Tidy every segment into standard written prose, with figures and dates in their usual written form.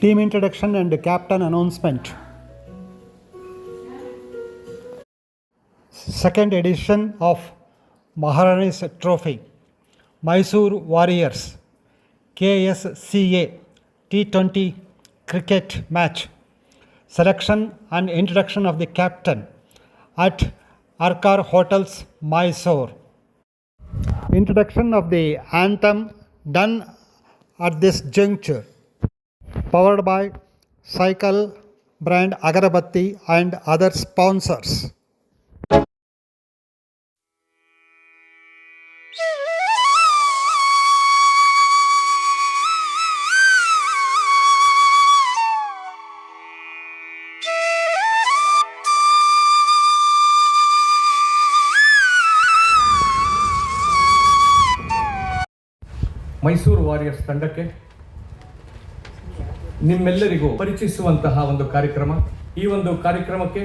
Team introduction and captain announcement. Second edition of Maharani's Trophy, Mysore Warriors, KSCA T20 cricket match. Selection and introduction of the captain at Arkar Hotels, Mysore. Introduction of the anthem done at this juncture. Powered by Cycle brand Agarbatti and other sponsors. Mysuru warriors ತಂಡಕ್ಕೆ ನಿಮ್ಮೆಲ್ಲರಿಗೂ ಪರಿಚಯಿಸುವಂತಹ ಒಂದು ಕಾರ್ಯಕ್ರಮ. ಈ ಒಂದು ಕಾರ್ಯಕ್ರಮಕ್ಕೆ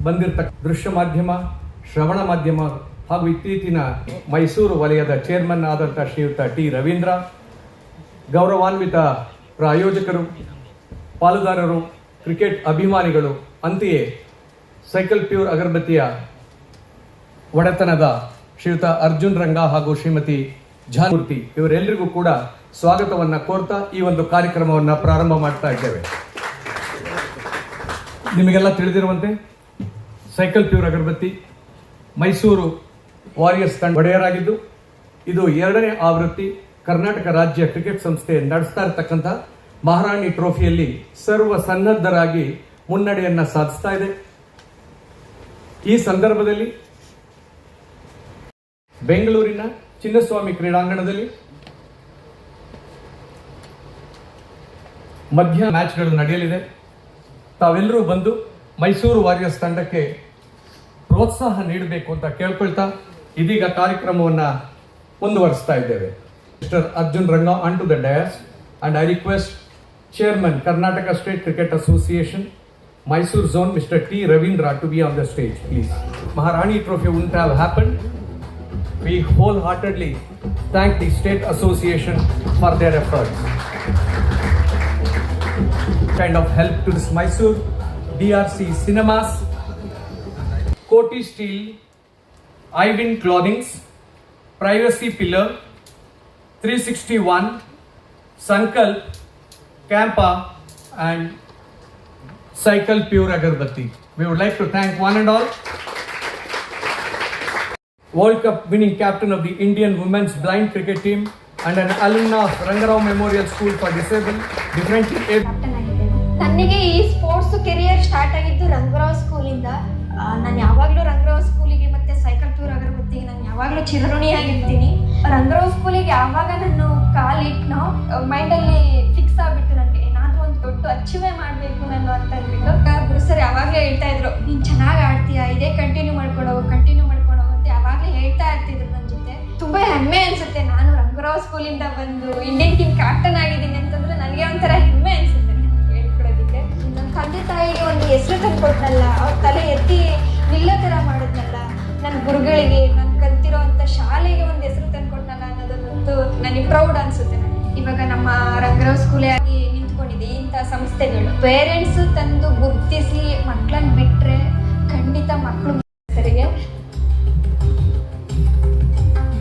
ಬಂದಿರತಕ್ಕ ದೃಶ್ಯ ಮಾಧ್ಯಮ, ಶ್ರವಣ ಮಾಧ್ಯಮ ಹಾಗೂ ಇತ್ತೀಚಿನ ಮೈಸೂರು ವಲಯದ ಚೇರ್ಮನ್ ಆದಂಥ ಶ್ರೀಯುತ ಟಿ ರವೀಂದ್ರ, ಗೌರವಾನ್ವಿತ ಪ್ರಾಯೋಜಕರು, ಪಾಲುದಾರರು, ಕ್ರಿಕೆಟ್ ಅಭಿಮಾನಿಗಳು, ಅಂತೆಯೇ ಸೈಕಲ್ ಪ್ಯೂರ್ ಅಗರಬತ್ತಿಯ ಒಡೆತನದ ಶ್ರೀಯುತ ಅರ್ಜುನ್ ರಂಗ ಹಾಗೂ ಶ್ರೀಮತಿ ಜಾನ್ಮೂರ್ತಿ, ಇವರೆಲ್ಲರಿಗೂ ಕೂಡ ಸ್ವಾಗತವನ್ನು ಕೋರ್ತಾ ಈ ಒಂದು ಕಾರ್ಯಕ್ರಮವನ್ನು ಪ್ರಾರಂಭ ಮಾಡ್ತಾ ಇದ್ದೇವೆ. ನಿಮಗೆಲ್ಲ ತಿಳಿದಿರುವಂತೆ ಸೈಕಲ್ ಪ್ಯೂರ್ ಅಗರಬತ್ತಿ ಮೈಸೂರು ವಾರಿಯರ್ಸ್ ತಂಡ ಒಡೆಯರಾಗಿದ್ದು, ಇದು 2ನೇ ಆವೃತ್ತಿ ಕರ್ನಾಟಕ ರಾಜ್ಯ ಕ್ರಿಕೆಟ್ ಸಂಸ್ಥೆ ನಡೆಸ್ತಾ ಇರತಕ್ಕಂಥ ಮಹಾರಾಣಿ ಟ್ರೋಫಿಯಲ್ಲಿ ಸರ್ವ ಸನ್ನದ್ಧರಾಗಿ ಮುನ್ನಡೆಯನ್ನ ಸಾಧಿಸ್ತಾ ಇದೆ. ಈ ಸಂದರ್ಭದಲ್ಲಿ ಬೆಂಗಳೂರಿನ ಚಿನ್ನಸ್ವಾಮಿ ಕ್ರೀಡಾಂಗಣದಲ್ಲಿ ಮಧ್ಯ ಮ್ಯಾಚ್ಗಳು ನಡೆಯಲಿದೆ. ತಾವೆಲ್ಲರೂ ಬಂದು ಮೈಸೂರು ವಾರಿಯರ್ಸ್ ತಂಡಕ್ಕೆ ಪ್ರೋತ್ಸಾಹ ನೀಡಬೇಕು ಅಂತ ಕೇಳ್ಕೊಳ್ತಾ ಇದೀಗ ಕಾರ್ಯಕ್ರಮವನ್ನು ಮುಂದುವರಿಸ್ತಾ ಇದ್ದೇವೆ. Mister Arjun Ranga on to the dais and I request chairman Karnataka state cricket association Mysore zone, Mr. T. Ravindra, to be on the stage, please. Maharani Trophy wouldn't have happened. We wholeheartedly thank the State Association for their efforts. Kind of help to this Mysore, DRC Cinemas, Koti Steel, Ivin Clothings, Privacy Pillar, 361, Sankalp, Campa and Cycle Pure Agarbatti. We would like to thank one and all. World Cup winning captain of the Indian women's blind cricket team and an alumna of Rangarao Memorial School for Disabled, differently able. ನನಗೆ ಈ sports career start ಆಗಿದ್ದು ರಂಗರಾವ್ ಸ್ಕೂಲಿಂದ. ನಾನು ಯಾವಾಗಲೂ ರಂಗರಾವ್ ಸ್ಕೂಲಿಗೆ ಮತ್ತೆ cycle pure ಅಗರಬತ್ತಿಗೆ ನಾನು ಯಾವಾಗಲೂ ಚಿರಋಣಿಯಾಗಿರ್ತೀನಿ. ರಂಗರಾವ್ ಸ್ಕೂಲಿಗೆ ಯಾವಾಗ ನಾನು ಕಾಲಿಟ್ನೋ ಮೈಂಡಲ್ಲಿ ಫಿಕ್ಸ್ ಆಗಿಬಿಟ್ಟು ನನಗೆ ಏನಾದರೂ ಒಂದು ದೊಡ್ಡ ಅಚೀವೇ ಮಾಡಬೇಕು ನಾನು ಅಂತ ಅಂದ್ಬಿಟ್ಟು ಗುರು ಸರ್ ಯಾವಾಗಲೇ ಹೇಳ್ತಾ ಇದ್ರು, ನೀನು ಚೆನ್ನಾಗಿ ಆಡ್ತೀಯಾ, ಇದೇ ಕಂಟಿನ್ಯೂ ಮಾಡ್ಕೊಂಡು ಅಂತ ಯಾವಾಗಲೇ ಹೇಳ್ತಾ ಇರ್ತಿದ್ರು ನನ್ನ ಜೊತೆ. ತುಂಬಾ ಹೆಮ್ಮೆ ಅನ್ಸುತ್ತೆ ನಾನು ರಂಗರಾವ್ ಸ್ಕೂಲಿಂದ ಬಂದು ಇಂಡಿಯನ್ ಟೀಮ್ ಕ್ಯಾಪ್ಟನ್ ಆಗಿದ್ದೀನಿ ಅಂತಂದ್ರೆ ನನಗೆ ಒಂಥರ ಹೆಮ್ಮೆ ಅನ್ಸುತ್ತೆ ಹೇಳ್ಕೊಡೋದಕ್ಕೆ. ನನ್ನ ತಂದೆ ತಾಯಿಗೆ ಒಂದು ಹೆಸರು ತಂದು ಕೊಟ್ಟನಲ್ಲ, ಅವ್ರ ತಲೆ ಎತ್ತಿ ನಿಲ್ಲೋ ಥರ ಮಾಡಿದ್ನಲ್ಲ, ನನ್ನ ಗುರುಗಳಿಗೆ, ನಾನು ಕಲ್ತಿರೋ ಅಂಥ ಶಾಲೆಗೆ ಒಂದು ಹೆಸರು ತಂದು ಕೊಟ್ಟನಲ್ಲ ಅನ್ನೋದನ್ನಂತೂ ನನಗೆ ಪ್ರೌಡ್ ಅನ್ಸುತ್ತೆ. ಇವಾಗ ನಮ್ಮ ರಂಗರಾವ್ ಸ್ಕೂಲೇ ಆಗಿ ನಿಂತ್ಕೊಂಡಿದೆ ಇಂಥ ಸಂಸ್ಥೆಗಳು. ಪೇರೆಂಟ್ಸ್ ತಂದು ಗುರುತಿಸಿ ಮಕ್ಕಳನ್ನ ಬಿಟ್ಟರೆ ಖಂಡಿತ ಮಕ್ಕಳು ಸರಿಗೆ.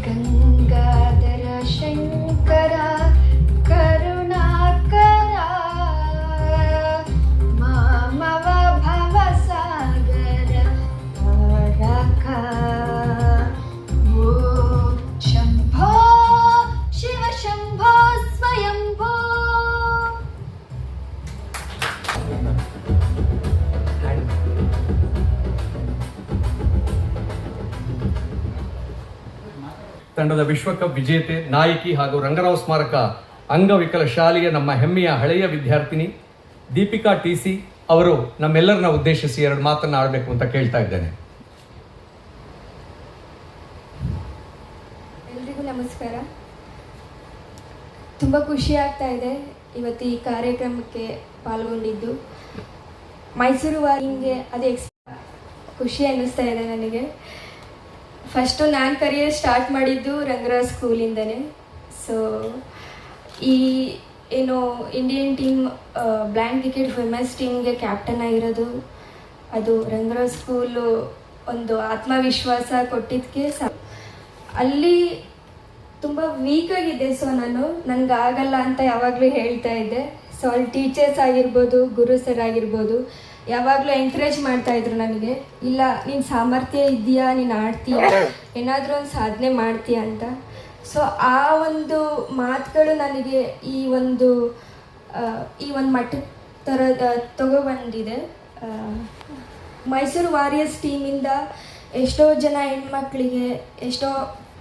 ಗಂಗಾಧರ ಶಂಕರ ಕರುಣಾಕರ ಮಾಮವ ಭವಸಾಗರ ತಾರಕ ಓ ಶಂಭೋ ಶಿವ ಶಂಭೋ ಸ್ವಯಂಭೋ. ತಂಡದ ವಿಶ್ವಕಪ್ ವಿಜೇತೆ, ನಾಯಕಿ ಹಾಗೂ ರಂಗರಾವ್ ಸ್ಮಾರಕ ಅಂಗವಿಕಲ ಶಾಲೆಯ ನಮ್ಮ ಹೆಮ್ಮೆಯ ಹಳೆಯ ವಿದ್ಯಾರ್ಥಿನಿ ದೀಪಿಕಾ ಟಿ.ಸಿ. ಅವರು ನಮ್ಮೆಲ್ಲರನ್ನ ಉದ್ದೇಶಿಸಿ 2 ಮಾತನ್ನ ಆಡಬೇಕು ಅಂತ ಕೇಳ್ತಾ ಇದ್ದೇನೆ. ಎಲ್ರಿಗೂ ನಮಸ್ಕಾರ. ತುಂಬ ಖುಷಿ ಆಗ್ತಾ ಇದೆ ಇವತ್ತು ಈ ಕಾರ್ಯಕ್ರಮಕ್ಕೆ ಪಾಲ್ಗೊಂಡಿದ್ದು. ಮೈಸೂರು ವಾರಿಂಗ್ಗೆ ಅದೇ ಖುಷಿ ಅನ್ನಿಸ್ತಾ ಇದೆ ನನಗೆ. ಫಸ್ಟು ನಾನು ಕರಿಯರ್ ಸ್ಟಾರ್ಟ್ ಮಾಡಿದ್ದು ರಂಗರಾವ್ ಸ್ಕೂಲಿಂದನೇ. ಸೊ ಈ ಏನು Indian team blind cricket women's ಟೀಮ್ಗೆ ಕ್ಯಾಪ್ಟನ್ ಆಗಿರೋದು, ಅದು ರಂಗರಾವ್ ಸ್ಕೂಲು ಒಂದು ಆತ್ಮವಿಶ್ವಾಸ ಕೊಟ್ಟಿದ್ದಕ್ಕೆ ಅಲ್ಲಿ ತುಂಬ ವೀಕಾಗಿದ್ದೆ. ಸೊ ನನಗಾಗಲ್ಲ ಅಂತ ಯಾವಾಗಲೂ ಹೇಳ್ತಾ ಇದ್ದೆ. ಸೊ ಅಲ್ಲಿ ಟೀಚರ್ಸ್ ಆಗಿರ್ಬೋದು, ಗುರು ಸರ್ ಆಗಿರ್ಬೋದು, ಯಾವಾಗಲೂ ಎಂಕರೇಜ್ ಮಾಡ್ತಾಯಿದ್ರು ನನಗೆ, ಇಲ್ಲ ನೀನು ಸಾಮರ್ಥ್ಯ ಇದೆಯಾ, ನೀನು ಆಡ್ತೀಯ, ಏನಾದರೂ ಒಂದು ಸಾಧನೆ ಮಾಡ್ತೀಯ ಅಂತ. ಸೊ ಆ ಒಂದು ಮಾತುಗಳು ನನಗೆ ಈ ಒಂದು ಮಟ್ಟದ ಥರದ ತಗೊಬಂದಿದೆ. ಮೈಸೂರು ವಾರಿಯರ್ಸ್ ಟೀಮಿಂದ ಎಷ್ಟೋ ಜನ ಹೆಣ್ಮಕ್ಳಿಗೆ ಎಷ್ಟೋ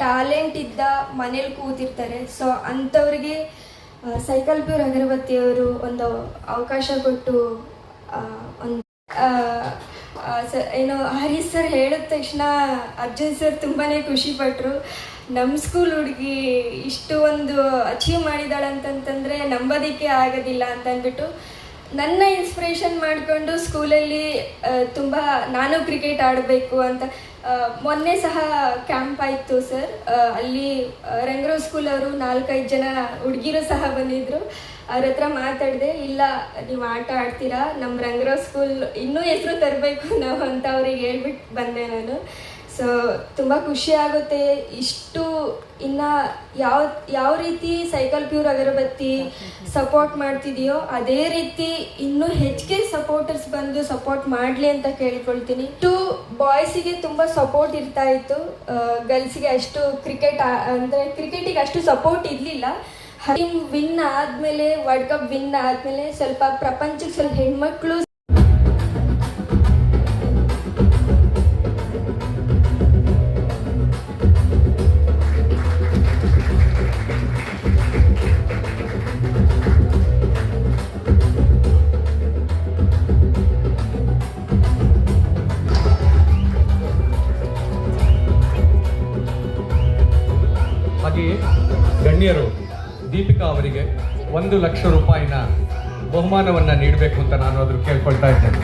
ಟ್ಯಾಲೆಂಟ್ ಇದ್ದ ಮನೇಲಿ ಕೂತಿರ್ತಾರೆ. ಸೊ ಅಂಥವ್ರಿಗೆ ಸೈಕಲ್ ಪ್ಯೂರ್ ಅಗರಬತ್ತಿಯವರು ಒಂದು ಅವಕಾಶ ಕೊಟ್ಟು ಒಂದು ಏನೋ ಹರೀಶ್ ಸರ್ ಹೇಳಿದ ತಕ್ಷಣ ಅರ್ಜುನ್ ಸರ್ ತುಂಬಾ ಖುಷಿಪಟ್ಟರು. ನಮ್ಮ ಸ್ಕೂಲ್ ಹುಡುಗಿ ಇಷ್ಟು ಒಂದು ಅಚೀವ್ ಮಾಡಿದಾಳೆ ಅಂತಂತಂದರೆ ನಂಬೋದಕ್ಕೆ ಆಗೋದಿಲ್ಲ ಅಂತ ಅಂದ್ಬಿಟ್ಟು ನನ್ನ ಇನ್ಸ್ಪಿರೇಷನ್ ಮಾಡಿಕೊಂಡು ಸ್ಕೂಲಲ್ಲಿ ತುಂಬ ನಾನು ಕ್ರಿಕೆಟ್ ಆಡಬೇಕು ಅಂತ ಮೊನ್ನೆ ಸಹ ಕ್ಯಾಂಪ್ ಆಯಿತು ಸರ್. ಅಲ್ಲಿ ರಂಗರಾವ್ ಸ್ಕೂಲ್ ಅವರು 4-5 ಜನ ಹುಡುಗಿರು ಸಹ ಬಂದಿದ್ದರು. ಅವ್ರ ಹತ್ರ ಮಾತಾಡಿದೆ, ಇಲ್ಲ ನೀವು ಆಟ ಆಡ್ತೀರಾ, ನಮ್ಮ ರಂಗರಾವ್ ಸ್ಕೂಲ್ ಇನ್ನೂ ಹೆಸರು ತರಬೇಕು ನಾವು ಅಂತ ಅವ್ರಿಗೆ ಹೇಳ್ಬಿಟ್ಟು ಬಂದೆ ನಾನು. ಸೊ ತುಂಬ ಖುಷಿ ಆಗುತ್ತೆ. ಇಷ್ಟು ಇನ್ನು ಯಾವ ರೀತಿ ಸೈಕಲ್ ಪ್ಯೂರ್ ಅಗರಬತ್ತಿ ಸಪೋರ್ಟ್ ಮಾಡ್ತಿದೆಯೋ ಅದೇ ರೀತಿ ಇನ್ನೂ ಹೆಚ್ಚಿಗೆ ಸಪೋರ್ಟರ್ಸ್ ಬಂದು ಸಪೋರ್ಟ್ ಮಾಡಲಿ ಅಂತ ಕೇಳ್ಕೊಳ್ತೀನಿ. ಬಾಯ್ಸಿಗೆ ತುಂಬ ಸಪೋರ್ಟ್ ಇರ್ತಾ ಇತ್ತು, ಗರ್ಲ್ಸಿಗೆ ಅಷ್ಟು ಕ್ರಿಕೆಟಿಗೆ ಅಷ್ಟು ಸಪೋರ್ಟ್ ಇರಲಿಲ್ಲ. ಟೀಮ್ ವಿನ್ ಆದಮೇಲೆ, ವರ್ಲ್ಡ್ ಕಪ್ ವಿನ್ ಆದಮೇಲೆ ಸ್ವಲ್ಪ ಪ್ರಪಂಚಕ್ಕೆ ಸ್ವಲ್ಪ ಹೆಣ್ಮಕ್ಳು ಹಾಗೆಯೇ ಗಣ್ಯರು ದೀಪಿಕಾ ಅವರಿಗೆ 1 ಲಕ್ಷ ರೂಪಾಯಿನ ಬಹುಮಾನವನ್ನು ನೀಡಬೇಕು ಅಂತ ನಾನು ಅದ್ರ ಕೇಳ್ಕೊಳ್ತಾ ಇದ್ದೇನೆ.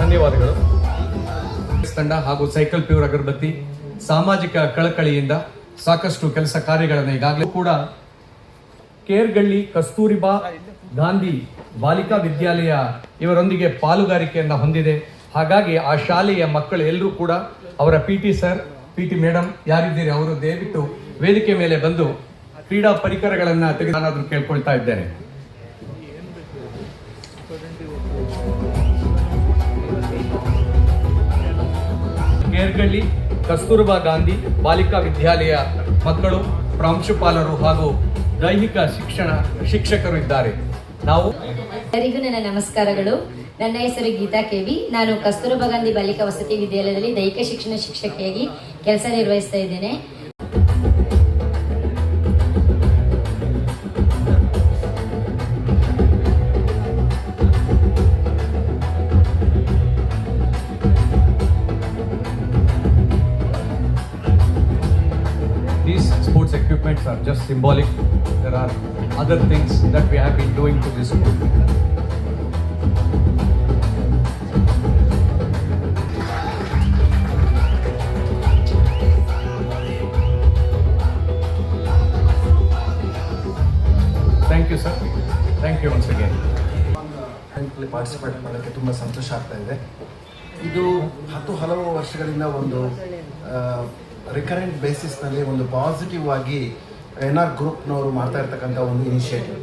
ಧನ್ಯವಾದಗಳು. ತಂಡ ಹಾಗೂ ಸೈಕಲ್ ಪ್ಯೂರ್ ಅಗರಬತ್ತಿ ಸಾಮಾಜಿಕ ಕಳಕಳಿಯಿಂದ ಸಾಕಷ್ಟು ಕೆಲಸ ಕಾರ್ಯಗಳನ್ನು ಈಗಾಗಲೇ ಕೂಡ ಕೇರ್ಗಳ್ಳಿ ಕಸ್ತೂರಿಬಾ ಗಾಂಧಿ ಬಾಲಿಕಾ ವಿದ್ಯಾಲಯ ಇವರೊಂದಿಗೆ ಪಾಲುಗಾರಿಕೆಯನ್ನು ಹೊಂದಿದೆ. ಹಾಗಾಗಿ ಆ ಶಾಲೆಯ ಮಕ್ಕಳು ಎಲ್ಲರೂ ಕೂಡ ಅವರ PT ಸರ್, PT ಮೇಡಮ್ ಯಾರಿದ್ದೀರಿ ಅವರು ದಯವಿಟ್ಟು ವೇದಿಕೆ ಮೇಲೆ ಬಂದು ಕ್ರೀಡಾ ಪರಿಕರಗಳನ್ನು ತೆಗೆದು ಕೇಳ್ಕೊಳ್ತಾ ಇದ್ದೇನೆ. ಕೇರ್ಗಳ್ಳಿ ಕಸ್ತೂರ್ಬಾ ಗಾಂಧಿ ಬಾಲಿಕಾ ವಿದ್ಯಾಲಯ ಮಕ್ಕಳು, ಪ್ರಾಂಶುಪಾಲರು ಹಾಗೂ ದೈಹಿಕ ಶಿಕ್ಷಕರು ಇದ್ದಾರೆ. ಎಲ್ಲರಿಗೂ ನನ್ನ ನಮಸ್ಕಾರಗಳು. ನನ್ನ ಹೆಸರು ಗೀತಾ ಕೆವಿ. ನಾನು ಕಸ್ತೂರ್ಬಾ ಗಾಂಧಿ ಬಾಲಿಕಾ ವಸತಿ ವಿದ್ಯಾಲಯದಲ್ಲಿ ದೈಹಿಕ ಶಿಕ್ಷಣ ಶಿಕ್ಷಕಿಯಾಗಿ ಕೆಲಸ ನಿರ್ವಹಿಸ್ತಾ ಇದ್ದೇನೆ. These sports equipments are just symbolic. There are other things that we have been doing to this school. Thank you, sir. Thank you once again. Participate ಮಾಡೋಕ್ಕೆ ತುಂಬ ಸಂತೋಷ ಆಗ್ತಾ ಇದೆ. ಇದು ಹಲವು ವರ್ಷಗಳಿಂದ ಒಂದು ರಿಕರೆಂಟ್ ಬೇಸಿಸ್ನಲ್ಲಿ ಒಂದು ಪಾಸಿಟಿವ್ ಆಗಿ NR ಗ್ರೂಪ್ನವರು ಮಾಡ್ತಾ ಇರ್ತಕ್ಕಂಥ ಒಂದು ಇನಿಷಿಯೇಟಿವ್.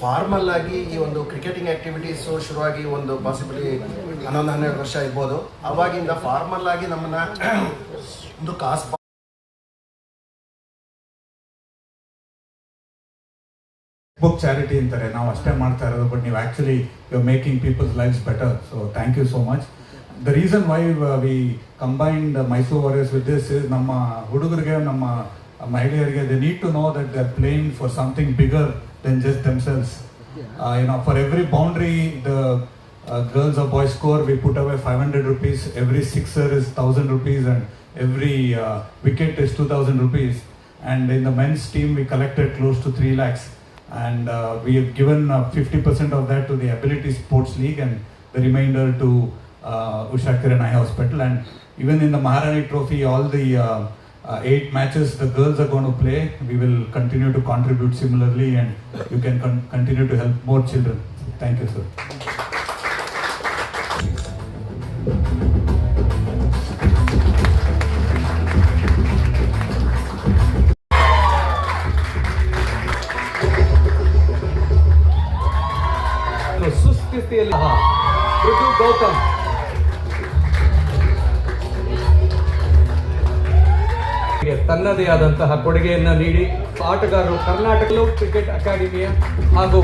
ಫಾರ್ಮಲ್ ಆಗಿ ಈ ಒಂದು ಕ್ರಿಕೆಟಿಂಗ್ ಆ್ಯಕ್ಟಿವಿಟೀಸು ಶುರುವಾಗಿ ಒಂದು ಪಾಸಿಬಲಿ 11-12 ವರ್ಷ ಇರ್ಬೋದು. ಅವಾಗಿಂದ ಫಾರ್ಮಲ್ ಆಗಿ ನಮ್ಮನ್ನು ಒಂದು ಬುಕ್ ಚಾರಿಟಿ ಅಂತಾರೆ, ನಾವು ಅಷ್ಟೇ ಮಾಡ್ತಾ ಇರೋದು, ಬಟ್ ನೀವು actually you are making people's lifes better. So thank you so much. The reason why we combined Mysuru warriors with this is ನಮ್ಮ ಹುಡುಗರಿಗೆ ನಮ್ಮ ಮಹಿಳೆಯರಿಗೆ they need to know that they're playing for something bigger than just themselves. For every boundary the girls or boys score, we put away 500 rupees. Every sixer is 1,000 rupees, and every wicket is 2,000 rupees. And in the men's team, we collected close to 3 lakhs. And we have given 50% of that to the Ability Sports League, and the remainder to Usha Kiran Eye Hospital. And even in the Maharani Trophy, all the 8 matches the girls are going to play, we will continue to contribute similarly, and you can continue to help more children. Thank you, sir. ಸುಸ್ಥಿತಿಯಲ್ಲಿ Prithu Gautam ತನ್ನದೇ ಆದಂತಹ ಕೊಡುಗೆಯನ್ನು ನೀಡಿ ಆಟಗಾರರು Karnataka cricket ಅಕಾಡೆಮಿಯ ಹಾಗೂ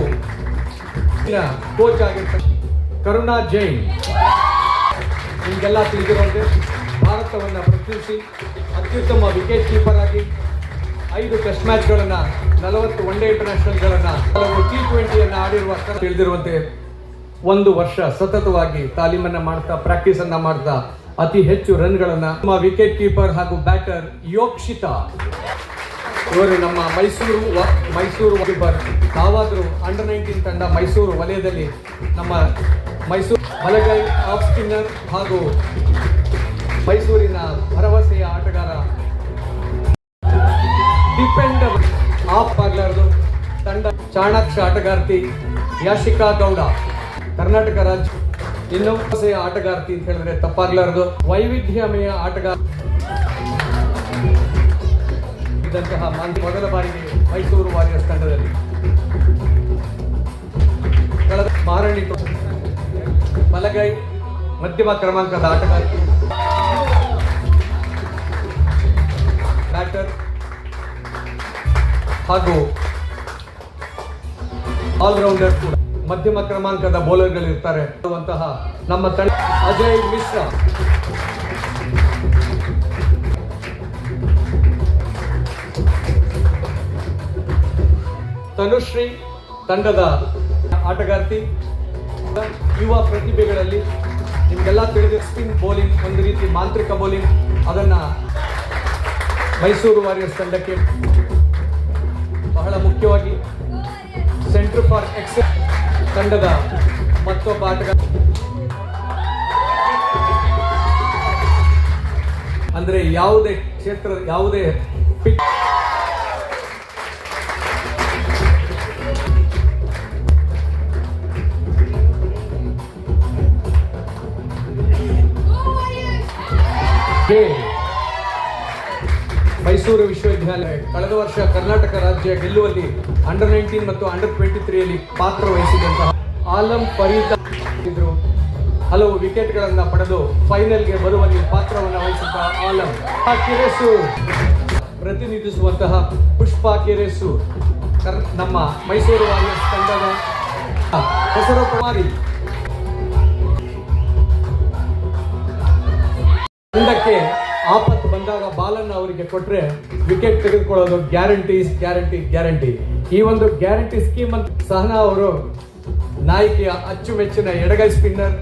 coach ಆಗಿರ್ತಕ್ಕ ಕರುಣಾ ಜೈನ್, ನಿಮಗೆಲ್ಲ ತಿಳಿದಿರುವಂತೆ ಭಾರತವನ್ನು ಪ್ರತಿನಿಧಿಸಿ ಅತ್ಯುತ್ತಮ ವಿಕೆಟ್ ಕೀಪರ್ ಆಗಿ 5 ಟೆಸ್ಟ್ ಮ್ಯಾಚ್ಗಳನ್ನು, 40 ಒನ್ ಡೇ ಇಂಟರ್ನ್ಯಾಷನಲ್ಗಳನ್ನು, ಕೆಲವು T20 ಆಡಿರುವ ತಿಳಿದಿರುವಂತೆ 1 ವರ್ಷ ಸತತವಾಗಿ ತಾಲೀಮನ್ನ ಮಾಡ್ತಾ, ಪ್ರಾಕ್ಟೀಸ್ ಅನ್ನ ಮಾಡ್ತಾ ಅತಿ ಹೆಚ್ಚು ರನ್ಗಳನ್ನ ನಮ್ಮ ವಿಕೆಟ್ ಕೀಪರ್ ಹಾಗೂ ಬ್ಯಾಟರ್ ಯೋಕ್ಷಿತಾ, ಇವರು ನಮ್ಮ ಮೈಸೂರು ಕೀಪರ್. ನಾವಾದರೂ ಅಂಡರ್ 19 ತಂಡ ಮೈಸೂರು ವಲಯದಲ್ಲಿ ನಮ್ಮ ಮೈಸೂರು ಬಲಗೈ ಆಫ್ ಸ್ಪಿನ್ನರ್ ಹಾಗೂ ಮೈಸೂರಿನ ಭರವಸೆಯ ಆಟಗಾರ, ಡಿಪೆಂಡಬಲ್ ಆಫ್ ಆಗಲಾರದು ತಂಡ ಚಾಣಾಕ್ಷ ಆಟಗಾರ್ತಿ ಯಾಶಿಕಾ ಗೌಡ, ಕರ್ನಾಟಕ ರಾಜ್ಯ ಇನ್ನು ಭರವಸೆಯ ಆಟಗಾರ್ತಿ ಅಂತ ಹೇಳಿದ್ರೆ ತಪ್ಪಾಗಲಾರದು, ವೈವಿಧ್ಯಮಯ ಆಟಗಾರ ಇದ್ದಂತಹ ಮೊದಲ ಬಾರಿಗೆ ಮೈಸೂರು ವಾರಿಯರ್ಸ್ ತಂಡದಲ್ಲಿ ಕಳೆದ ಮಾರಣಿ ಬಲಗೈ ಮಧ್ಯಮ ಕ್ರಮಾಂಕದ ಆಟಗಾರ್ತಿ, ಬ್ಯಾಟರ್ ಹಾಗೂ ಆಲ್ರೌಂಡರ್ ಕೂಡ ಮಧ್ಯಮ ಕ್ರಮಾಂಕದ ಬೌಲರ್ಗಳಿರ್ತಾರೆ ಅನ್ನುವಂತಹ ನಮ್ಮ ತಂಡ ಅಜಯ್ ಮಿಶ್ರಾ, ತನುಶ್ರೀ ತಂಡದ ಆಟಗಾರ್ತಿ. ಯುವ ಪ್ರತಿಭೆಗಳಲ್ಲಿ ನಿಮಗೆಲ್ಲ ತಿಳಿದ ಸ್ಪಿನ್ ಬೌಲಿಂಗ್, ಒಂದು ರೀತಿ ಮಾಂತ್ರಿಕ ಬೌಲಿಂಗ್, ಅದನ್ನ ಮೈಸೂರು ವಾರಿಯರ್ಸ್ ತಂಡಕ್ಕೆ ಬಹಳ ಮುಖ್ಯವಾಗಿ ಸೆಂಟರ್ ಫಾರ್ ಎಕ್ಸೆಲ್ ತಂಡದ ಮತ್ತೊಬ್ಬ ಆಟಗಾರ, ಅಂದ್ರೆ ಯಾವುದೇ ಕ್ಷೇತ್ರದ ಯಾವುದೇ ಮೈಸೂರು ವಿಶ್ವವಿದ್ಯಾಲಯ ಕಳೆದ ವರ್ಷ ಕರ್ನಾಟಕ ರಾಜ್ಯ ಗೆಲ್ಲುವಲ್ಲಿ ಅಂಡರ್ 19 ಮತ್ತು ಅಂಡರ್ 23 ಪಾತ್ರ ವಹಿಸಿದಂತಹ ಆಲಂ ಫರೀದ್ ಇದ್ರು. ಹಲವು ವಿಕೆಟ್ಗಳನ್ನು ಪಡೆದು ಫೈನಲ್ಗೆ ಬರುವಲ್ಲಿ ಪಾತ್ರವನ್ನು ವಹಿಸಿದ್ದ ಆಲಂ ಕಿರೇಸು ಪ್ರತಿನಿಧಿಸುವಂತಹ ಪುಷ್ಪಾ ಕಿರೇಸು ನಮ್ಮ ಮೈಸೂರು ವಾರಿಯರ್ಸ್ ತಂಡದ ಹೆಸರು ಕುಮಾರಿ. ತಂಡಕ್ಕೆ ಆಪತ್ತು ಬಂದಾಗ ಬಾಲನ್ನು ಅವರಿಗೆ ಕೊಟ್ಟರೆ ವಿಕೆಟ್ ತೆಗೆದುಕೊಳ್ಳೋದು ಗ್ಯಾರಂಟಿ. ಈ ಒಂದು ಗ್ಯಾರಂಟಿ ಸ್ಕೀಮ್ ಅಂತ ಸಹನಾ ಅವರು ನಾಯಕಿಯ ಅಚ್ಚುಮೆಚ್ಚಿನ ಎಡಗೈ ಸ್ಪಿನ್ನರ್,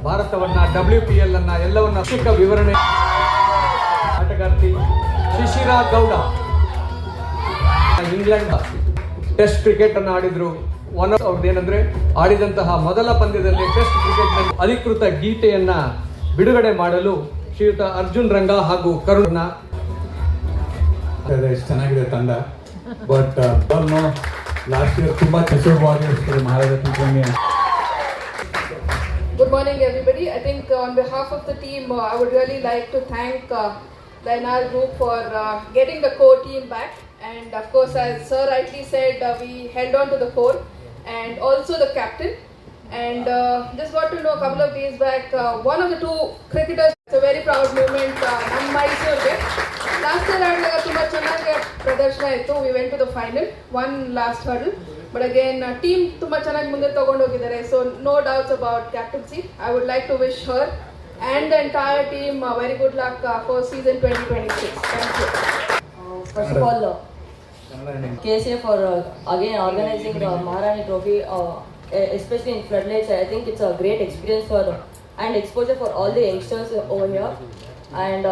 ಭಾರತವನ್ನ WPL ಅನ್ನ ಎಲ್ಲವನ್ನ ಅನೇಕ ವಿವರಣೆ ಆಟಗಾರ್ತಿ ಶಿಶಿರಾ ಗೌಡ, ಇಂಗ್ಲೆಂಡ್ ಟೆಸ್ಟ್ ಕ್ರಿಕೆಟ್ ಅನ್ನು ಆಡಿದ್ರು. ಅವ್ರದ್ದೇನಂದ್ರೆ ಆಡಿದಂತಹ ಮೊದಲ ಪಂದ್ಯದಲ್ಲಿ ಟೆಸ್ಟ್ ಕ್ರಿಕೆಟ್ ನಲ್ಲಿ ಅಧಿಕೃತ ಗೀತೆಯನ್ನ ಬಿಡುಗಡೆ ಮಾಡಲು ಶ್ರೀಯುತ ಅರ್ಜುನ್ ರಂಗ ಹಾಗೂ ಕರುಣ. ಎಷ್ಟು ಚೆನ್ನಾಗಿದೆ ತಂಡ, ಬಟ್ ಲಾಸ್ಟ್ ಇಯರ್ ತುಂಬಾ ಚೆಸರ್ warriors Maharaja. Good morning, everybody. I think on behalf of the team, I would really like to thank the NR group for getting the core team back. And of course, as Sir rightly said, we held on to the core and also the captain. And just got to know a couple of days back, one of the 2 cricketers. It's a very proud moment. Nam Mysore. Last year, I tumba chennagi pradarshana ittu. We went to the final, one last hurdle. But again, team tumba chennagi munde tagondu hogidare. So no doubts about captaincy. I would like to wish her and the entire team very good luck for season 2026. Thank you. First of all, KSA for again organizing the Maharani Trophy, especially in floodlights. I think it's a great experience for and exposure for all the youngsters over here. And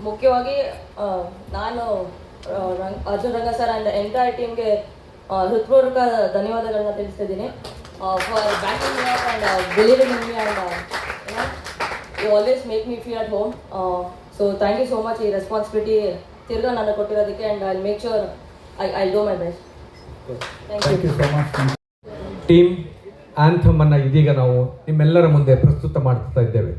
ಮುಖ್ಯವಾಗಿ ನಾನು Arjun Ranga sir and entire ಟೀಮ್ಗೆ ಹೃತ್ಪೂರ್ವಕ ಧನ್ಯವಾದಗಳನ್ನ ತಿಳಿಸ್ತಿದ್ದೀನಿ for backing up and believing in me and you always make me feel at home. So thank you so much ಈ responsibility ತಿರ್ಗಾ ನನಗೆ ಕೊಟ್ಟಿರೋದಕ್ಕೆ. And I make sure I do my best. Thank you so much. Team anthem ಅನ್ನು ಇದೀಗ ನಾವು ನಿಮ್ಮೆಲ್ಲರ ಮುಂದೆ ಪ್ರಸ್ತುತ ಮಾಡ್ತಾ ಇದ್ದೇವೆ.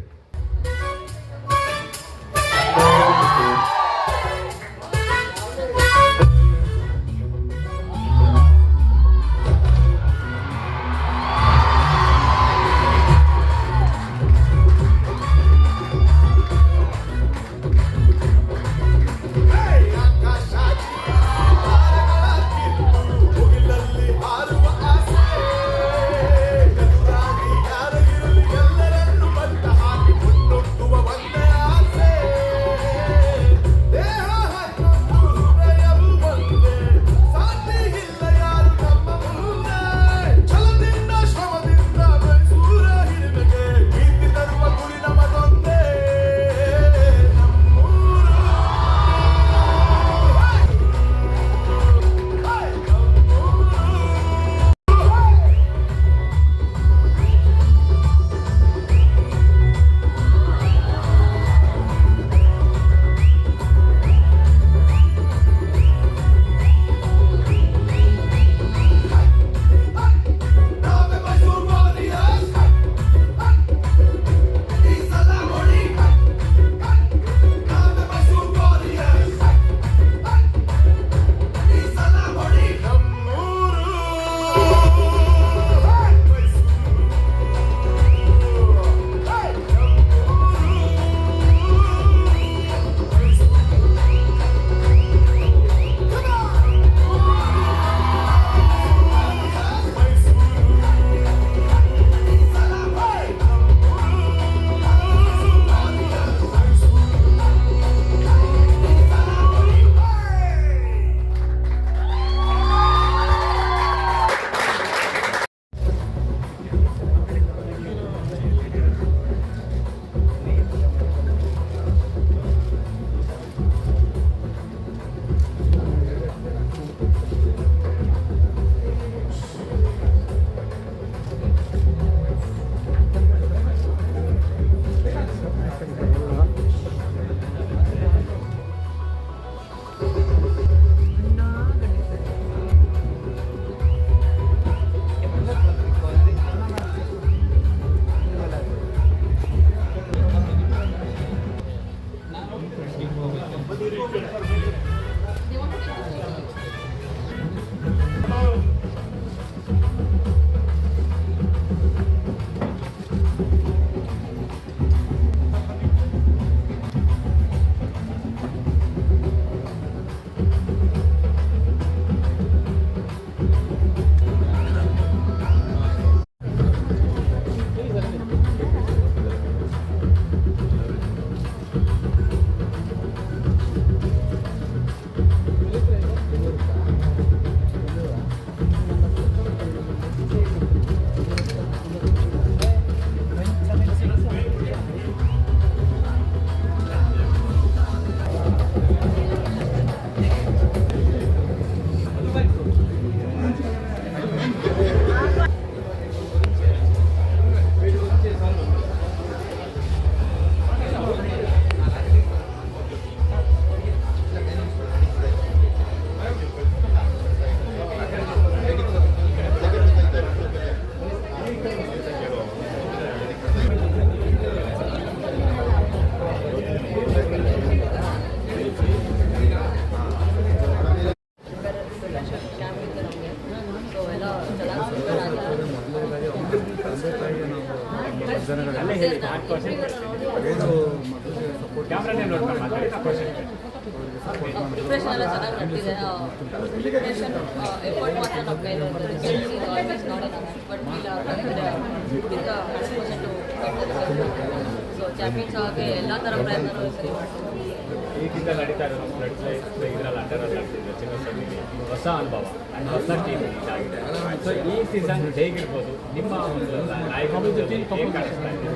ಪ್ರಿಪ್ರೇಷನ್ ಎಲ್ಲ ಚೆನ್ನಾಗಿ ನಡೆದಿದೆ. ಪ್ರಿಪ್ರೇಷನ್ ಎಫರ್ಟ್ ಮಾತ್ರ ನಮ್ಮ ಕೈಲಿ ಆಲ್ವೇಸ್ ನಾಟ್ ಎನಫ್, ಬಟ್ ಈಗ 100% ಸೊ ಚಾಂಪಿಯನ್ಸ್ ಆಗಿ ಎಲ್ಲ ಥರ ಪ್ರಯತ್ನಗಳು ಸರಿ ಮಾಡ್ತೀವಿ. ಈಗಿಂದ ನಡೀತಾ ಇರೋ ಬ್ಲಡ್ ಇದರಲ್ಲಿ ಅಂಡರಲ್ಲಿ ಆಗ್ತಿದೆ ಚಿನ್ನಸ್ವಾಮಿಲಿ ಹೊಸ ಅನುಭವ ಆ್ಯಂಡ್ ಹೊಸ ಟೀಮ್ ಇದಾಗಿದೆ. ಸೊ ಈ ಸೀಸನ್ ಹೇಗಿರ್ಬೋದು ನಿಮ್ಮ ಒಂದು ನಾಯಕರು ಹೇಗೆ ಕಾಣಿಸ್ತಾ ಇದೆ?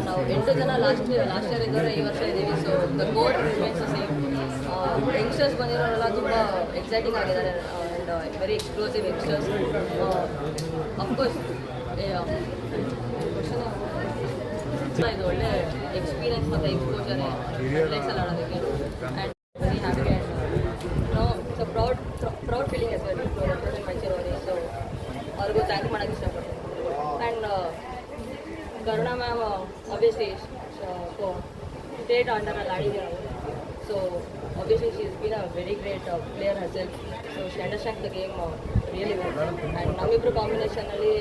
ನಾವು 8 ಜನ ಲಾಸ್ಟ್ ಇಯರ್ ಇದ್ದಾರೆ, ಈ ವರ್ಷ ಇದ್ದೀವಿ. So the core remains same. Youngsters ಬಂದಿರೋರೆಲ್ಲ ತುಂಬ ಎಕ್ಸೈಟಿಂಗ್ ಆಗಿದ್ದಾರೆ and very explosive youngsters. Of course ಇದು ಒಳ್ಳೆ ಎಕ್ಸ್ಪೀರಿಯನ್ಸ್ ಮತ್ತು ಎಕ್ಸ್ಪೋಜರ್ ಪ್ಲೇಸಲ್ಲಿ ಆಡೋದಕ್ಕೆ and very happy and no so proud feeling as well ಮಂಚಿರೋರಿ. ಸೊ ಅವ್ರಿಗೂ ಥ್ಯಾಂಕ್ ಮಾಡೋಕ್ಕೆ ಇಷ್ಟಪಡ್ತೀನಿ. And Karuna ma'am obviously state ಅಂಡರಲ್ಲಿ ಆಡಿದ್ದೀವಿ ನಾವು. So obviously she is been a very great player herself. So she understand the game really well. And ನಮ್ಮಿಬ್ಬರು ಕಾಂಬಿನೇಷನಲ್ಲಿ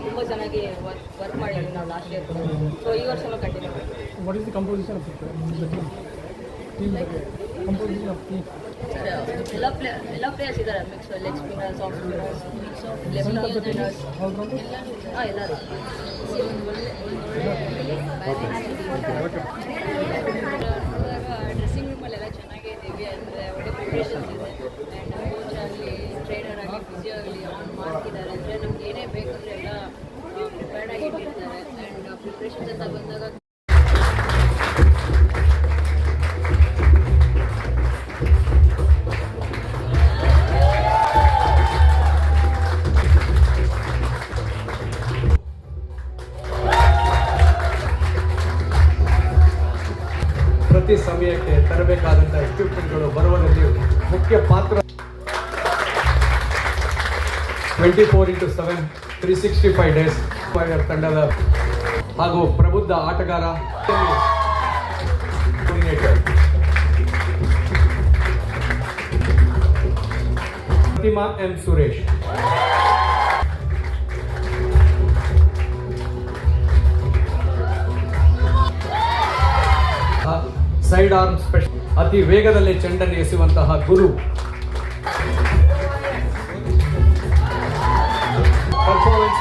ತುಂಬ ಚೆನ್ನಾಗಿ ವರ್ಕ್ ಮಾಡಿದ್ದೀವಿ ನಾವು ಲಾಸ್ಟ್ ಇಯರ್ ಕೂಡ. ಸೊ ಈ ವರ್ಷನೂ ಕಂಟಿನ್ಯೂ ಮಾಡ್ತೀವಿ. What is the composition of team? ಎಲ್ಲ ಪ್ಲೇಯರ್ಸ್ ಇದ್ದಾರೆ. Mix leg spinners, of spinners, left spinners, ಎಲ್ಲರೂ. ಡ್ರೆಸ್ಸಿಂಗ್ ರೂಮಲ್ಲೆಲ್ಲ ಚೆನ್ನಾಗೇ ಇದ್ದೀವಿ. ಅಂದರೆ ಒಳ್ಳೆ ಪ್ರಿಪ್ರೇಷನ್ಸ್ ಇದೆ. ಆ್ಯಂಡ್ ಕೋಚ್ ಆಗಲಿ, ಟ್ರೈನರ್ ಆಗಲಿ, ಫಿಸಿಯೋ ಆಗಲಿ ಅವ್ನು ಮಾಡ್ತಿದ್ದಾರೆ. ಅಂದರೆ ನಮ್ಗೆ ಏನೇ ಬೇಕಂದರೆ ಎಲ್ಲ ಪ್ರಿಪೇರ್ಡ್ ಆಗಿ ಇಟ್ಟಿರ್ತಾರೆ. ಆ್ಯಂಡ್ ಪ್ರಿಪ್ರೇಷನ್ಸ್ ಅಂತ ಬಂದಾಗ ಪ್ರತಿ ಸಮಯಕ್ಕೆ ತರಬೇಕಾದಂಥ ಎಕ್ವಿಪ್ಮೆಂಟ್ಗಳು ಬರುವುದರಲ್ಲಿ ಮುಖ್ಯ ಪಾತ್ರ. 24x7 365 ಡೇಸ್ ತಂಡದ ಹಾಗೂ ಪ್ರಬುದ್ಧ ಆಟಗಾರ coordinator Pratima M Suresh. Side arm special ಅತಿ ವೇಗದಲ್ಲಿ ಚೆಂಡನ್ನು ಎಸೆಯುವಂತಹ ಗುರು. ಪರ್ಫಾರ್ಮೆನ್ಸ್